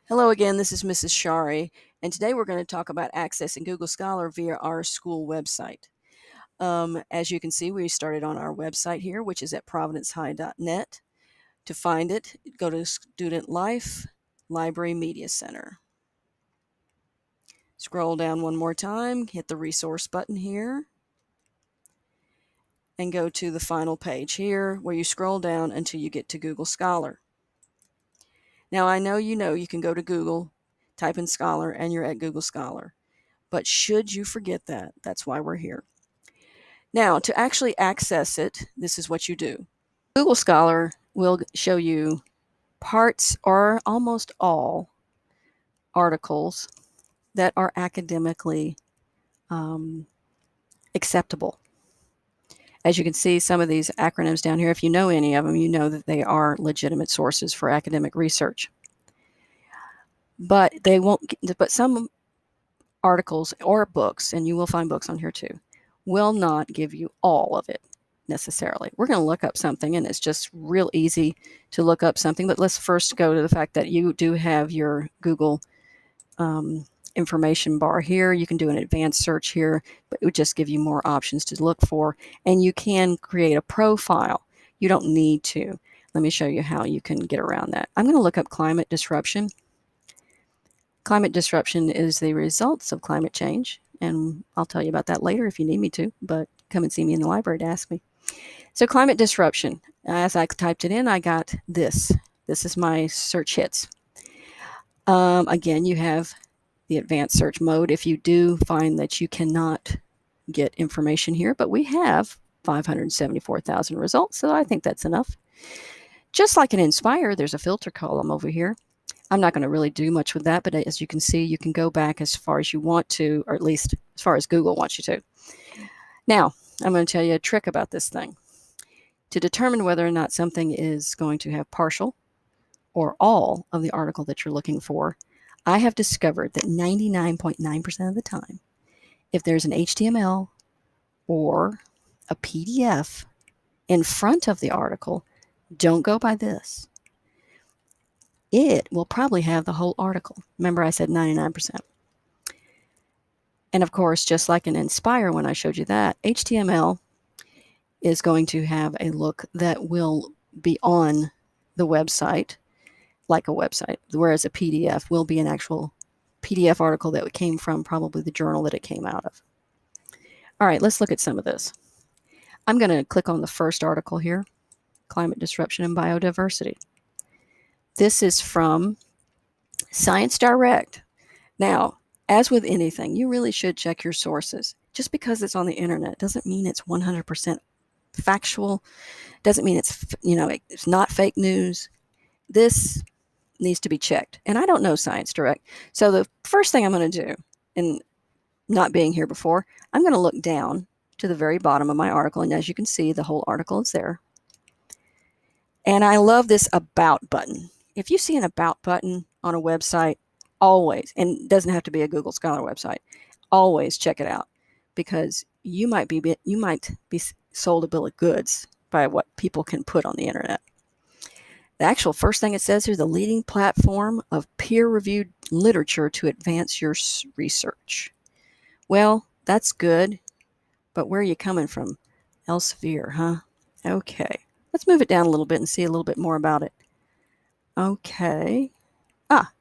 Hello again, this is Mrs. Shari, and today we're going to talk about accessing Google Scholar via our school website. As you can see, we started on our website here, which is at providencehigh.net. To find it, go to Student Life, Library Media Center. Scroll down one more time, hit the resource button here, and go to the final page here, where you scroll down until you get to Google Scholar. Now, I know you can go to Google, type in Scholar, and you're at Google Scholar. But should you forget that, that's why we're here. Now, to actually access it, this is what you do. Google Scholar will show you parts or almost all articles that are academically acceptable. As you can see, some of these acronyms down here, if you know any of them, you know that they are legitimate sources for academic research. But they won't, but some articles or books, and you will find books on here too, will not give you all of it necessarily. We're going to look up something, and it's just real easy to look up something, but let's first go to the fact that you do have your Google information bar here. You can do an advanced search here, but it would just give you more options to look for, and you can create a profile. You don't need to. Let me show you how you can get around that. I'm going to look up climate disruption. Climate disruption is the results of climate change, and I'll tell you about that later if you need me to, but come and see me in the library to ask me. So climate disruption, as I typed it in, I got this. This is my search hits. Again, you have the advanced search mode if you do find that you cannot get information here, but we have 574,000 results, so I think that's enough. Just like in Inspire, there's a filter column over here. I'm not going to really do much with that, but as you can see, you can go back as far as you want to, or at least as far as Google wants you to. Now, I'm going to tell you a trick about this thing. To determine whether or not something is going to have partial or all of the article that you're looking for, I have discovered that 99.9% of the time, if there's an HTML or a PDF in front of the article, don't go by this. It will probably have the whole article. Remember, I said 99%. And of course, just like in Inspire, when I showed you that, HTML is going to have a look that will be on the website, like a website, whereas a PDF will be an actual PDF article that came from probably the journal that it came out of. All right, let's look at some of this. I'm going to click on the first article here, Climate Disruption and Biodiversity. This is from Science Direct. Now, as with anything, you really should check your sources. Just because it's on the internet doesn't mean it's 100% factual, doesn't mean it's not fake news. This needs to be checked. And I don't know Science Direct. So the first thing I'm going to do, and not being here before, I'm going to look down to the very bottom of my article. And as you can see, the whole article is there. And I love this About button. If you see an About button on a website, always, and it doesn't have to be a Google Scholar website, always check it out, because you might be sold a bill of goods by what people can put on the internet. The actual first thing it says here, the leading platform of peer-reviewed literature to advance your research. Well, that's good, but where are you coming from? Elsevier, huh? Okay. Let's move it down a little bit and see a little bit more about it. Okay.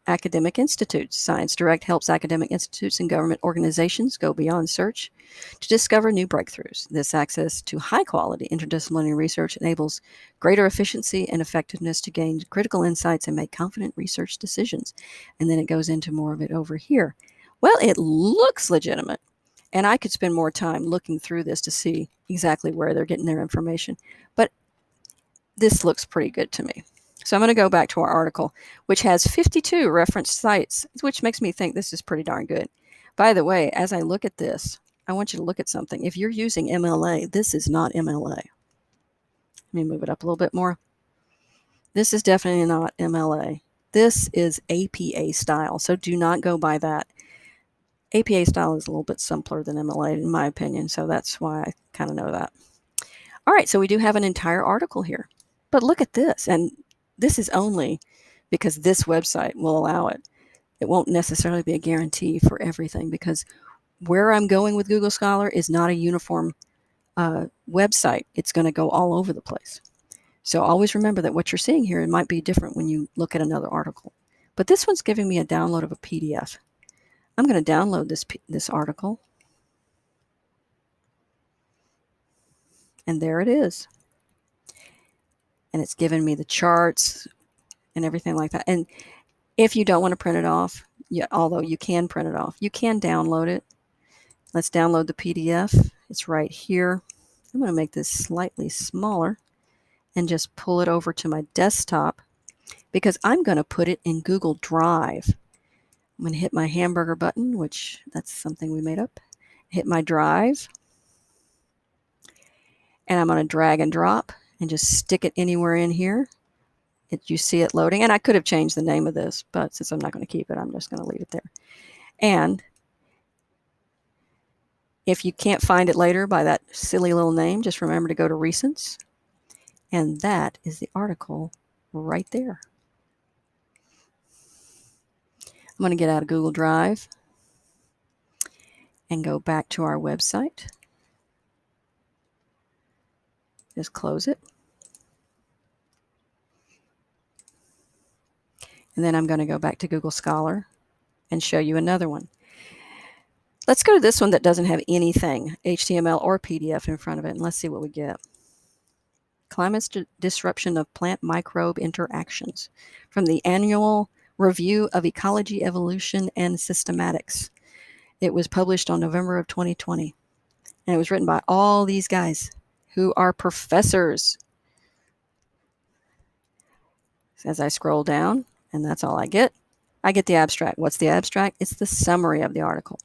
Academic institutes. Science Direct helps academic institutes and government organizations go beyond search to discover new breakthroughs. This access to high-quality interdisciplinary research enables greater efficiency and effectiveness to gain critical insights and make confident research decisions. And then it goes into more of it over here. Well, it looks legitimate, and I could spend more time looking through this to see exactly where they're getting their information, but this looks pretty good to me. So I'm going to go back to our article, which has 52 referenced sites, which makes me think this is pretty darn good. By the way, as I look at this, I want you to look at something. If you're using MLA, this is not MLA. Let me move it up a little bit more. This is definitely not MLA. This is APA style, so do not go by that. APA style is a little bit simpler than MLA, in my opinion, so that's why I kind of know that. All right, so we do have an entire article here. But look at this, and this is only because this website will allow it. It won't necessarily be a guarantee for everything, because where I'm going with Google Scholar is not a uniform website. It's going to go all over the place. So always remember that what you're seeing here, it might be different when you look at another article. But this one's giving me a download of a PDF. I'm going to download this article. And there it is. And it's giving me the charts and everything like that. And if you don't want to print it off, although you can print it off, you can download it. Let's download the PDF. It's right here. I'm going to make this slightly smaller and just pull it over to my desktop, because I'm going to put it in Google Drive. I'm going to hit my hamburger button, which that's something we made up. Hit my Drive, and I'm going to drag and drop and just stick it anywhere in here. You see it loading, and I could have changed the name of this, but since I'm not going to keep it, I'm just going to leave it there. And if you can't find it later by that silly little name, just remember to go to Recents, and that is the article right there. I'm going to get out of Google Drive and go back to our website. Just close it. And then I'm going to go back to Google Scholar and show you another one. Let's go to this one that doesn't have anything, HTML or PDF in front of it, and let's see what we get. Climate Disruption of Plant Microbe Interactions, from the Annual Review of Ecology, Evolution, and Systematics. It was published on November of 2020, and it was written by all these guys who are professors. As I scroll down, and that's all I get the abstract. What's the abstract? It's the summary of the article.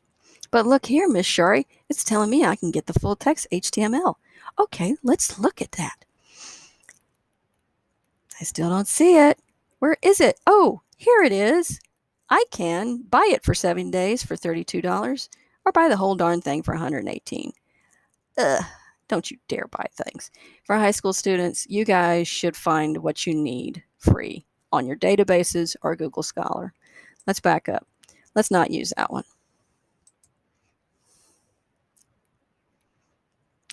But look here, Miss Shari, it's telling me I can get the full text HTML. Okay, let's look at that. I still don't see it. Where is it? Oh, here it is. I can buy it for 7 days for $32, or buy the whole darn thing for $118. Ugh, don't you dare buy things. For high school students, you guys should find what you need free on your databases or Google Scholar. Let's back up. Let's not use that one.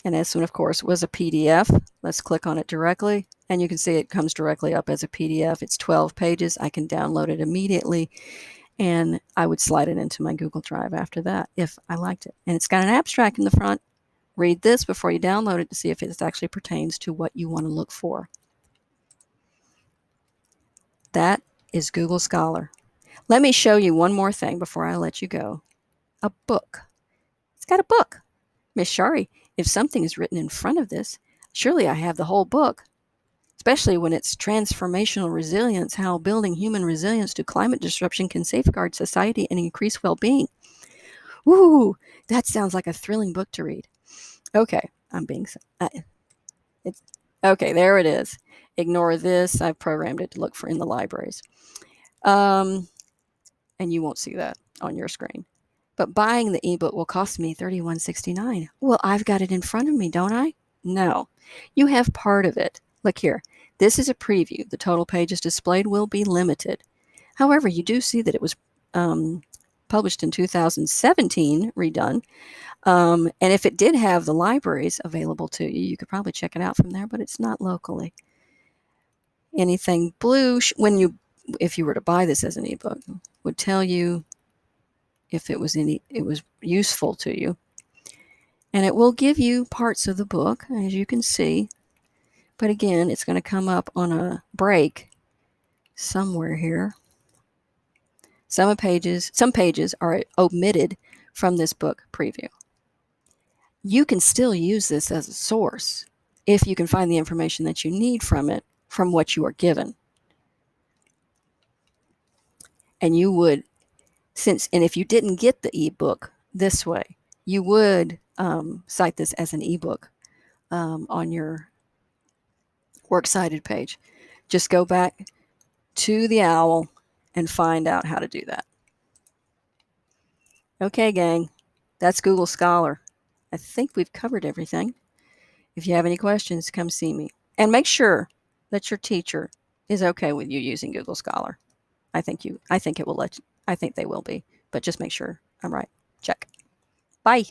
And this one, of course, was a PDF. Let's click on it directly, and you can see it comes directly up as a PDF. It's 12 pages. I can download it immediately, and I would slide it into my Google Drive after that if I liked it. And it's got an abstract in the front. Read this before you download it to see if it actually pertains to what you want to look for. That is Google Scholar. Let me show you one more thing before I let you go. A book. It's got a book. Miss Shari, if something is written in front of this, surely I have the whole book, especially when it's Transformational Resilience, How Building Human Resilience to Climate Disruption Can Safeguard Society and Increase Well-Being. Ooh, that sounds like a thrilling book to read. Okay, I'm being... okay, there it is. Ignore this. I've programmed it to look for in the libraries. And you won't see that on your screen. But buying the ebook will cost me $31.69. Well, I've got it in front of me, don't I? No. You have part of it. Look here. This is a preview. The total pages displayed will be limited. However, you do see that it was published in 2017, redone. And if it did have the libraries available to you, you could probably check it out from there, but it's not locally. Anything blue, if you were to buy this as an ebook, would tell you if it was useful to you. And it will give you parts of the book, as you can see. But again, it's going to come up on a break somewhere here. Some pages are omitted from this book preview. You can still use this as a source if you can find the information that you need from it, from what you are given. And you would, and if you didn't get the ebook this way, you would cite this as an ebook on your Works Cited page. Just go back to the OWL and find out how to do that. Okay, gang, that's Google Scholar. I think we've covered everything. If you have any questions, come see me. And make sure that your teacher is okay with you using Google Scholar. I think it will I think they will be, but just make sure I'm right. Check. Bye.